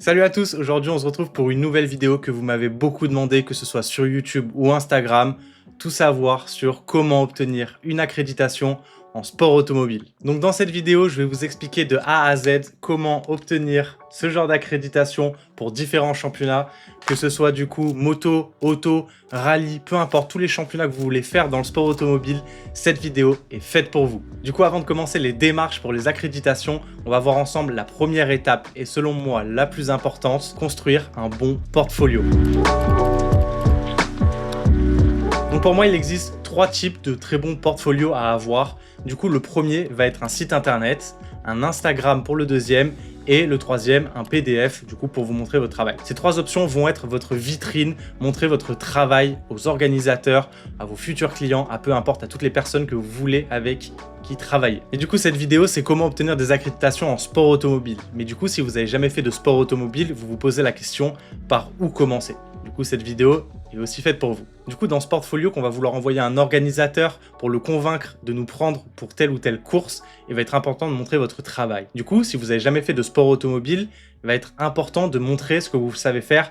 Salut à tous, aujourd'hui on se retrouve pour une nouvelle vidéo que vous m'avez beaucoup demandé, que ce soit sur YouTube ou Instagram, tout savoir sur comment obtenir une accréditation en sport automobile. Donc dans cette vidéo, je vais vous expliquer de A à Z comment obtenir ce genre d'accréditation pour différents championnats, que ce soit du coup moto, auto, rallye, peu importe, tous les championnats que vous voulez faire dans le sport automobile, cette vidéo est faite pour vous. Du coup, avant de commencer les démarches pour les accréditations, on va voir ensemble la première étape et selon moi la plus importante, construire un bon portfolio. Donc pour moi, il existe trois types de très bons portfolios à avoir. Du coup, le premier va être un site internet, un Instagram pour le deuxième et le troisième, un PDF, du coup, pour vous montrer votre travail. Ces trois options vont être votre vitrine, montrer votre travail aux organisateurs, à vos futurs clients, à peu importe, à toutes les personnes que vous voulez avec qui travailler. Et du coup, cette vidéo, c'est comment obtenir des accréditations en sport automobile. Mais du coup, si vous n'avez jamais fait de sport automobile, vous vous posez la question par où commencer. Du coup, cette vidéo est aussi faite pour vous. Du coup, dans ce portfolio qu'on va vouloir envoyer à un organisateur pour le convaincre de nous prendre pour telle ou telle course, il va être important de montrer votre travail. Du coup, si vous n'avez jamais fait de sport automobile, il va être important de montrer ce que vous savez faire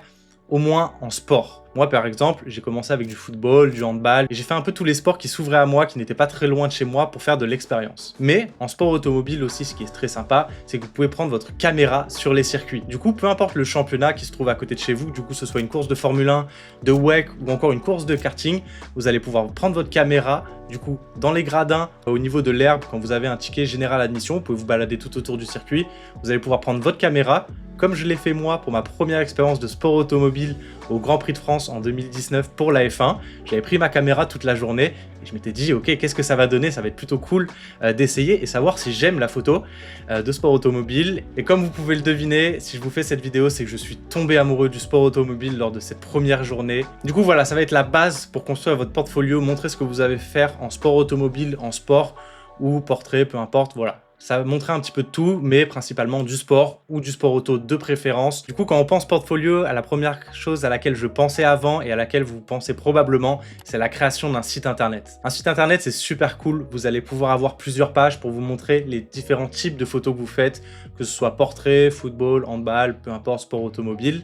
au moins en sport. Moi, par exemple, j'ai commencé avec du football, du handball, et j'ai fait un peu tous les sports qui s'ouvraient à moi, qui n'étaient pas très loin de chez moi pour faire de l'expérience. Mais en sport automobile aussi, ce qui est très sympa, c'est que vous pouvez prendre votre caméra sur les circuits. Du coup, peu importe le championnat qui se trouve à côté de chez vous, du coup, ce soit une course de Formule 1, de WEC ou encore une course de karting, vous allez pouvoir prendre votre caméra, du coup, dans les gradins, au niveau de l'herbe, quand vous avez un ticket général admission, vous pouvez vous balader tout autour du circuit, vous allez pouvoir prendre votre caméra, comme je l'ai fait moi pour ma première expérience de sport automobile au Grand Prix de France en 2019 pour la F1. J'avais pris ma caméra toute la journée et je m'étais dit ok, qu'est-ce que ça va donner, ça va être plutôt cool d'essayer et savoir si j'aime la photo de sport automobile. Et comme vous pouvez le deviner, si je vous fais cette vidéo, c'est que je suis tombé amoureux du sport automobile lors de cette première journée. Du coup voilà, ça va être la base pour construire votre portfolio, montrer ce que vous avez fait en sport automobile, en sport ou portrait, peu importe, voilà. Ça va montrer un petit peu de tout, mais principalement du sport ou du sport auto de préférence. Du coup, quand on pense portfolio, la première chose à laquelle je pensais avant et à laquelle vous pensez probablement, c'est la création d'un site internet. Un site internet, c'est super cool. Vous allez pouvoir avoir plusieurs pages pour vous montrer les différents types de photos que vous faites, que ce soit portrait, football, handball, peu importe, sport automobile.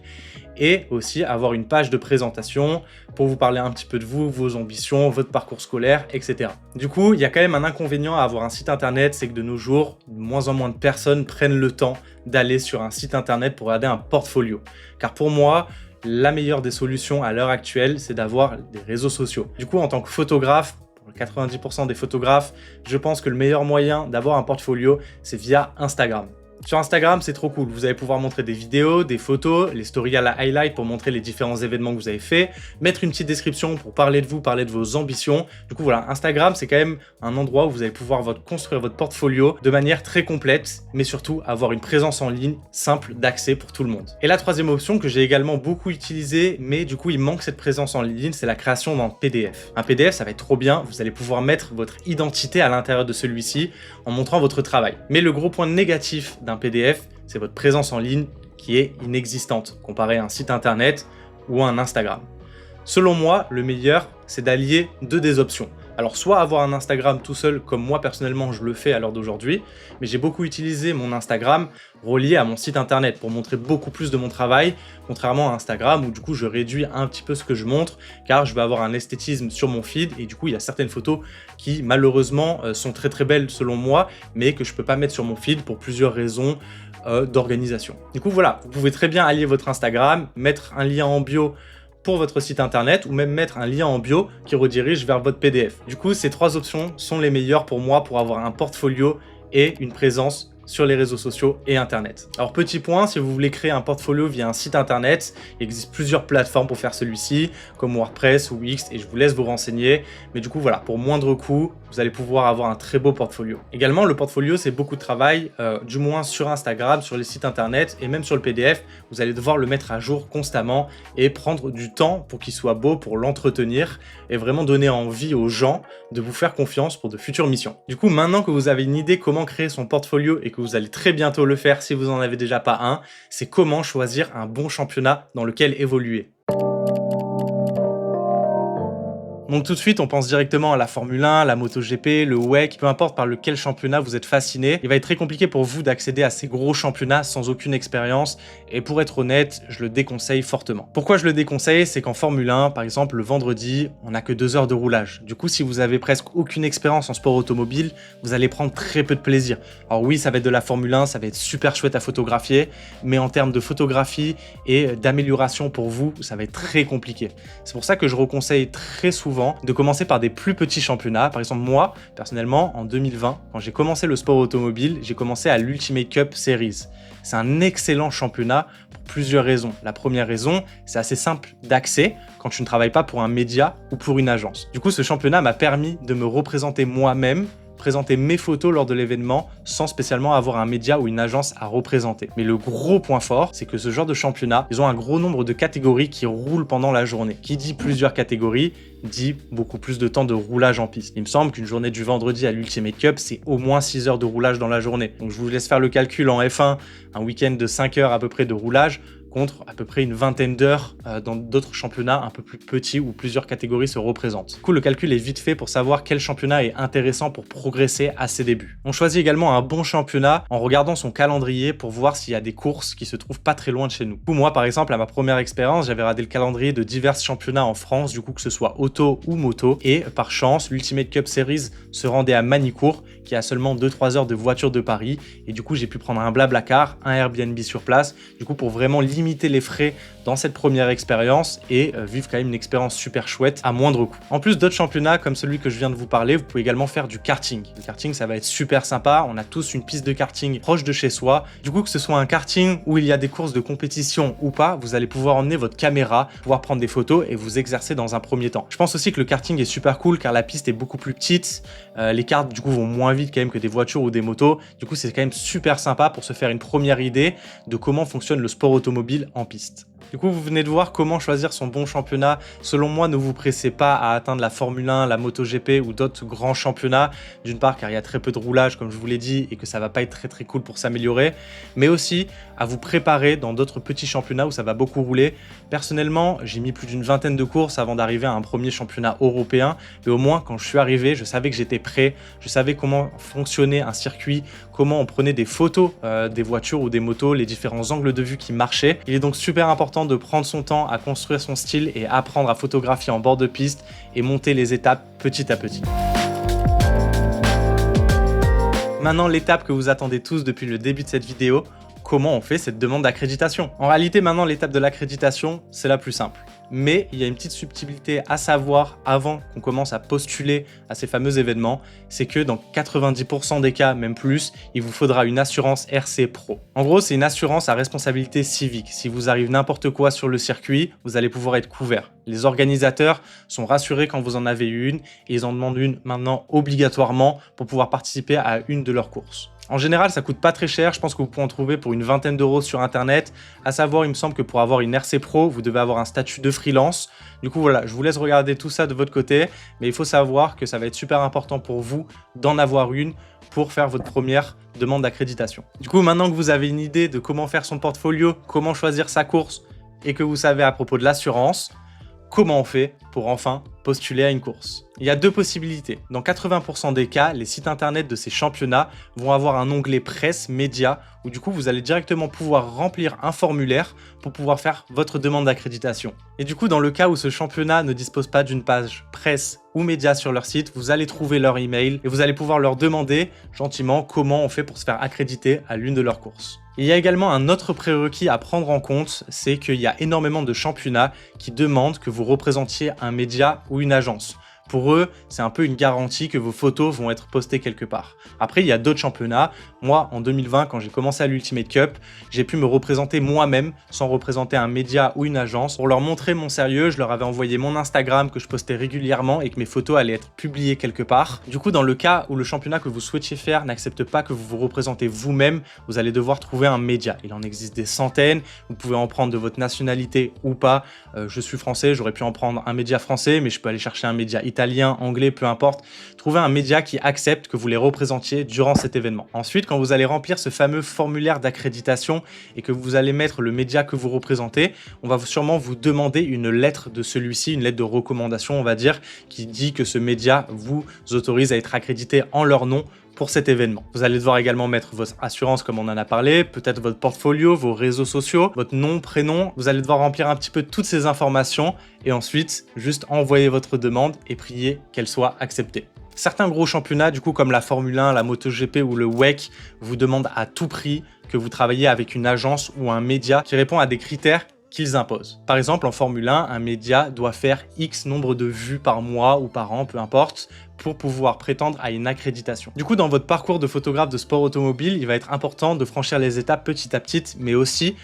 Et aussi avoir une page de présentation pour vous parler un petit peu de vous, vos ambitions, votre parcours scolaire, etc. Du coup, il y a quand même un inconvénient à avoir un site internet, c'est que de nos jours, de moins en moins de personnes prennent le temps d'aller sur un site internet pour regarder un portfolio. Car pour moi, la meilleure des solutions à l'heure actuelle, c'est d'avoir des réseaux sociaux. Du coup, en tant que photographe, pour 90% des photographes, je pense que le meilleur moyen d'avoir un portfolio, c'est via Instagram. Sur Instagram, c'est trop cool. Vous allez pouvoir montrer des vidéos, des photos, les stories à la highlight pour montrer les différents événements que vous avez fait, mettre une petite description pour parler de vous, parler de vos ambitions. Du coup, voilà, Instagram, c'est quand même un endroit où vous allez pouvoir construire votre portfolio de manière très complète, mais surtout avoir une présence en ligne simple d'accès pour tout le monde. Et la troisième option que j'ai également beaucoup utilisée, mais du coup, il manque cette présence en ligne, c'est la création d'un PDF. Un PDF, ça va être trop bien. Vous allez pouvoir mettre votre identité à l'intérieur de celui-ci en montrant votre travail. Mais le gros point négatif d'un PDF, c'est votre présence en ligne qui est inexistante comparé à un site internet ou à un Instagram. Selon moi, le meilleur, c'est d'allier deux des options. Alors soit avoir un Instagram tout seul, comme moi personnellement je le fais à l'heure d'aujourd'hui, mais j'ai beaucoup utilisé mon Instagram relié à mon site internet pour montrer beaucoup plus de mon travail, contrairement à Instagram où du coup je réduis un petit peu ce que je montre, car je vais avoir un esthétisme sur mon feed et du coup il y a certaines photos qui malheureusement sont très très belles selon moi, mais que je peux pas mettre sur mon feed pour plusieurs raisons d'organisation. Du coup voilà, vous pouvez très bien allier votre Instagram, mettre un lien en bio pour votre site internet ou même mettre un lien en bio qui redirige vers votre PDF. Du coup, ces trois options sont les meilleures pour moi pour avoir un portfolio et une présence sur les réseaux sociaux et internet. Alors petit point, si vous voulez créer un portfolio via un site internet, il existe plusieurs plateformes pour faire celui-ci, comme WordPress ou Wix, et je vous laisse vous renseigner. Mais du coup voilà, pour moindre coût, vous allez pouvoir avoir un très beau portfolio. Également, le portfolio, c'est beaucoup de travail, du moins sur Instagram, sur les sites internet et même sur le PDF. Vous allez devoir le mettre à jour constamment et prendre du temps pour qu'il soit beau, pour l'entretenir et vraiment donner envie aux gens de vous faire confiance pour de futures missions. Du coup, maintenant que vous avez une idée comment créer son portfolio et que vous allez très bientôt le faire si vous n'en avez déjà pas un, c'est comment choisir un bon championnat dans lequel évoluer. Donc tout de suite, on pense directement à la Formule 1, la MotoGP, le WEC, peu importe par lequel championnat vous êtes fasciné. Il va être très compliqué pour vous d'accéder à ces gros championnats sans aucune expérience. Et pour être honnête, je le déconseille fortement. Pourquoi je le déconseille? C'est qu'en Formule 1, par exemple, le vendredi, on n'a que 2 heures de roulage. Du coup, si vous avez presque aucune expérience en sport automobile, vous allez prendre très peu de plaisir. Alors oui, ça va être de la Formule 1, ça va être super chouette à photographier, mais en termes de photographie et d'amélioration pour vous, ça va être très compliqué. C'est pour ça que je conseille très souvent de commencer par des plus petits championnats. Par exemple, moi, personnellement, en 2020, quand j'ai commencé le sport automobile, j'ai commencé à l'Ultimate Cup Series. C'est un excellent championnat pour plusieurs raisons. La première raison, c'est assez simple d'accès quand tu ne travailles pas pour un média ou pour une agence. Du coup, ce championnat m'a permis de me représenter moi-même, présenter mes photos lors de l'événement sans spécialement avoir un média ou une agence à représenter. Mais le gros point fort, c'est que ce genre de championnat, ils ont un gros nombre de catégories qui roulent pendant la journée. Qui dit plusieurs catégories, dit beaucoup plus de temps de roulage en piste. Il me semble qu'une journée du vendredi à l'Ultimate Cup, c'est au moins 6 heures de roulage dans la journée. Donc je vous laisse faire le calcul en F1, un week-end de 5 heures à peu près de roulage, contre à peu près une vingtaine d'heures dans d'autres championnats un peu plus petits où plusieurs catégories se représentent. Du coup, le calcul est vite fait pour savoir quel championnat est intéressant pour progresser à ses débuts. On choisit également un bon championnat en regardant son calendrier pour voir s'il y a des courses qui se trouvent pas très loin de chez nous. Du coup, moi, par exemple, à ma première expérience, j'avais regardé le calendrier de divers championnats en France, du coup, que ce soit auto ou moto, et par chance, l'Ultimate Cup Series se rendait à Manicourt, qui est à seulement 2-3 heures de voiture de Paris, et du coup, j'ai pu prendre un Blablacar, un Airbnb sur place, du coup, pour vraiment limiter les frais dans cette première expérience et vivre quand même une expérience super chouette à moindre coût. En plus d'autres championnats comme celui que je viens de vous parler, vous pouvez également faire du karting. Le karting, ça va être super sympa. On a tous une piste de karting proche de chez soi. Du coup, que ce soit un karting où il y a des courses de compétition ou pas, vous allez pouvoir emmener votre caméra, pouvoir prendre des photos et vous exercer dans un premier temps. Je pense aussi que le karting est super cool car la piste est beaucoup plus petite. Les karts, du coup, vont moins vite quand même que des voitures ou des motos. Du coup, c'est quand même super sympa pour se faire une première idée de comment fonctionne le sport automobile en piste. Du coup, vous venez de voir comment choisir son bon championnat. Selon moi, ne vous pressez pas à atteindre la Formule 1, la MotoGP ou d'autres grands championnats. D'une part, car il y a très peu de roulage, comme je vous l'ai dit, et que ça va pas être très cool pour s'améliorer. Mais aussi à vous préparer dans d'autres petits championnats où ça va beaucoup rouler. Personnellement, j'ai mis plus d'une vingtaine de courses avant d'arriver à un premier championnat européen. Mais au moins, quand je suis arrivé, je savais que j'étais prêt. Je savais comment fonctionnait un circuit, comment on prenait des photos des voitures ou des motos, les différents angles de vue qui marchaient. Il est donc super important de prendre son temps à construire son style et apprendre à photographier en bord de piste et monter les étapes petit à petit. Maintenant, l'étape que vous attendez tous depuis le début de cette vidéo, comment on fait cette demande d'accréditation? En réalité, maintenant, l'étape de l'accréditation, c'est la plus simple. Mais il y a une petite subtilité à savoir avant qu'on commence à postuler à ces fameux événements, c'est que dans 90% des cas, même plus, il vous faudra une assurance RC Pro. En gros, c'est une assurance à responsabilité civique. Si vous arrive n'importe quoi sur le circuit, vous allez pouvoir être couvert. Les organisateurs sont rassurés quand vous en avez une et ils en demandent une maintenant obligatoirement pour pouvoir participer à une de leurs courses. En général, ça coûte pas très cher. Je pense que vous pouvez en trouver pour une vingtaine d'euros sur Internet. À savoir, il me semble que pour avoir une RC Pro, vous devez avoir un statut de freelance. Du coup, voilà, je vous laisse regarder tout ça de votre côté. Mais il faut savoir que ça va être super important pour vous d'en avoir une pour faire votre première demande d'accréditation. Du coup, maintenant que vous avez une idée de comment faire son portfolio, comment choisir sa course et que vous savez à propos de l'assurance, comment on fait pour enfin postuler à une course? Il y a deux possibilités. Dans 80% des cas, les sites internet de ces championnats vont avoir un onglet presse, médias, où du coup vous allez directement pouvoir remplir un formulaire pour pouvoir faire votre demande d'accréditation. Et du coup, dans le cas où ce championnat ne dispose pas d'une page presse ou médias sur leur site, vous allez trouver leur email et vous allez pouvoir leur demander gentiment comment on fait pour se faire accréditer à l'une de leurs courses. Il y a également un autre prérequis à prendre en compte, c'est qu'il y a énormément de championnats qui demandent que vous représentiez un média ou une agence. Pour eux, c'est un peu une garantie que vos photos vont être postées quelque part. Après, il y a d'autres championnats. Moi, en 2020, quand j'ai commencé à l'Ultimate Cup, j'ai pu me représenter moi-même sans représenter un média ou une agence. Pour leur montrer mon sérieux, je leur avais envoyé mon Instagram que je postais régulièrement et que mes photos allaient être publiées quelque part. Du coup, dans le cas où le championnat que vous souhaitiez faire n'accepte pas que vous vous représentez vous-même, vous allez devoir trouver un média. Il en existe des centaines. Vous pouvez en prendre de votre nationalité ou pas. Je suis français, j'aurais pu en prendre un média français, mais je peux aller chercher un média italien italien, anglais, peu importe. Trouvez un média qui accepte que vous les représentiez durant cet événement. Ensuite, quand vous allez remplir ce fameux formulaire d'accréditation et que vous allez mettre le média que vous représentez, on va sûrement vous demander une lettre de celui-ci, une lettre de recommandation, on va dire, qui dit que ce média vous autorise à être accrédité en leur nom pour cet événement. Vous allez devoir également mettre votre assurance comme on en a parlé, peut-être votre portfolio, vos réseaux sociaux, votre nom, prénom. Vous allez devoir remplir un petit peu toutes ces informations et ensuite juste envoyer votre demande et prier qu'elle soit acceptée. Certains gros championnats, du coup, comme la Formule 1, la MotoGP ou le WEC, vous demandent à tout prix que vous travaillez avec une agence ou un média qui répond à des critères qu'ils imposent. Par exemple, en Formule 1, un média doit faire X nombre de vues par mois ou par an, peu importe, pour pouvoir prétendre à une accréditation. Du coup, dans votre parcours de photographe de sport automobile, il va être important de franchir les étapes petit à petit, mais aussi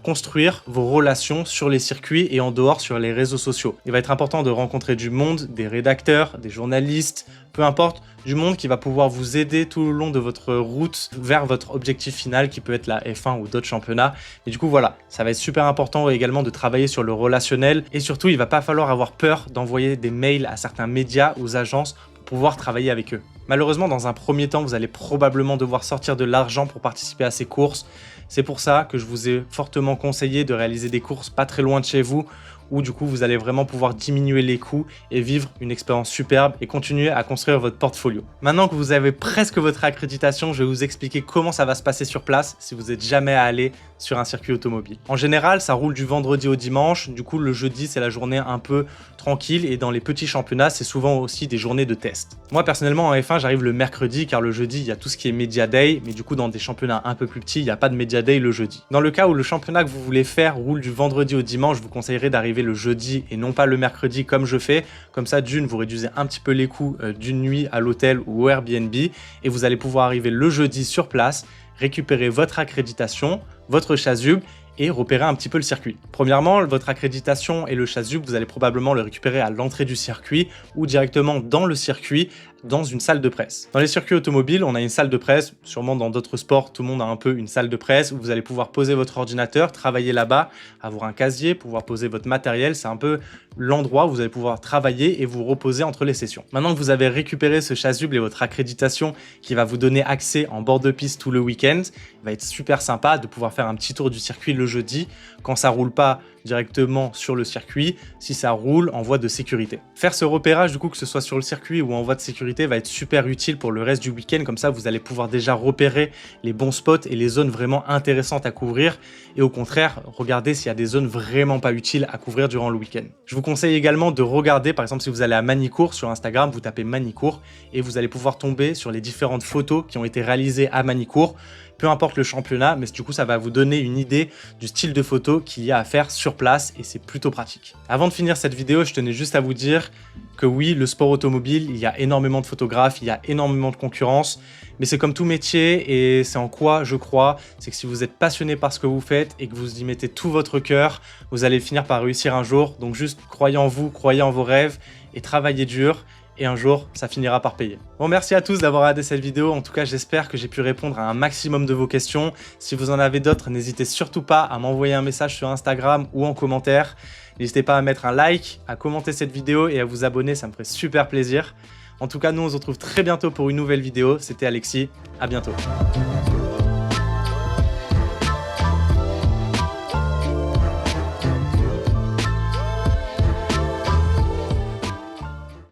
construire vos relations sur les circuits et en dehors sur les réseaux sociaux. Il va être important de rencontrer du monde, des rédacteurs, des journalistes, peu importe, du monde qui va pouvoir vous aider tout le long de votre route vers votre objectif final qui peut être la F1 ou d'autres championnats. Et du coup, voilà, ça va être super important également de travailler sur le relationnel et surtout, il va pas falloir avoir peur d'envoyer des mails à certains médias, aux agences pour pouvoir travailler avec eux. Malheureusement, dans un premier temps, vous allez probablement devoir sortir de l'argent pour participer à ces courses. C'est pour ça que je vous ai fortement conseillé de réaliser des courses pas très loin de chez vous où du coup vous allez vraiment pouvoir diminuer les coûts et vivre une expérience superbe et continuer à construire votre portfolio. Maintenant que vous avez presque votre accréditation, je vais vous expliquer comment ça va se passer sur place si vous n'êtes jamais allé sur un circuit automobile. En général, ça roule du vendredi au dimanche, du coup le jeudi c'est la journée un peu tranquille et dans les petits championnats c'est souvent aussi des journées de test. Moi personnellement en F1 j'arrive le mercredi car le jeudi il y a tout ce qui est Media Day, mais du coup dans des championnats un peu plus petits il n'y a pas de Media Day le jeudi. Dans le cas où le championnat que vous voulez faire roule du vendredi au dimanche, je vous conseillerais d'arriver le jeudi et non pas le mercredi comme je fais. Comme ça, d'une, vous réduisez un petit peu les coûts d'une nuit à l'hôtel ou au Airbnb et vous allez pouvoir arriver le jeudi sur place, récupérer votre accréditation, votre chasuble et repérer un petit peu le circuit. Premièrement, votre accréditation et le chasuble, vous allez probablement le récupérer à l'entrée du circuit ou directement dans le circuit, dans une salle de presse. Dans les circuits automobiles, on a une salle de presse, sûrement dans d'autres sports, tout le monde a un peu une salle de presse où vous allez pouvoir poser votre ordinateur, travailler là-bas, avoir un casier, pouvoir poser votre matériel. C'est un peu l'endroit où vous allez pouvoir travailler et vous reposer entre les sessions. Maintenant que vous avez récupéré ce chasuble et votre accréditation qui va vous donner accès en bord de piste tout le week-end, il va être super sympa de pouvoir faire un petit tour du circuit le jeudi quand ça roule pas directement sur le circuit, si ça roule en voie de sécurité. Faire ce repérage du coup que ce soit sur le circuit ou en voie de sécurité va être super utile pour le reste du week-end, comme ça vous allez pouvoir déjà repérer les bons spots et les zones vraiment intéressantes à couvrir et au contraire regarder s'il y a des zones vraiment pas utiles à couvrir durant le week-end. Je vous conseille également de regarder, par exemple si vous allez à Manicourt sur Instagram, vous tapez Manicourt et vous allez pouvoir tomber sur les différentes photos qui ont été réalisées à Manicourt. Peu importe le championnat, mais du coup ça va vous donner une idée du style de photo qu'il y a à faire sur place et c'est plutôt pratique. Avant de finir cette vidéo, je tenais juste à vous dire que oui, le sport automobile, il y a énormément de photographes, il y a énormément de concurrence, mais c'est comme tout métier et c'est en quoi je crois, c'est que si vous êtes passionné par ce que vous faites et que vous y mettez tout votre cœur, vous allez finir par réussir un jour. Donc juste croyez en vous, croyez en vos rêves et travaillez dur. Et un jour, ça finira par payer. Bon, merci à tous d'avoir regardé cette vidéo. En tout cas, j'espère que j'ai pu répondre à un maximum de vos questions. Si vous en avez d'autres, n'hésitez surtout pas à m'envoyer un message sur Instagram ou en commentaire. N'hésitez pas à mettre un like, à commenter cette vidéo et à vous abonner, ça me ferait super plaisir. En tout cas, nous, on se retrouve très bientôt pour une nouvelle vidéo. C'était Alexis, à bientôt.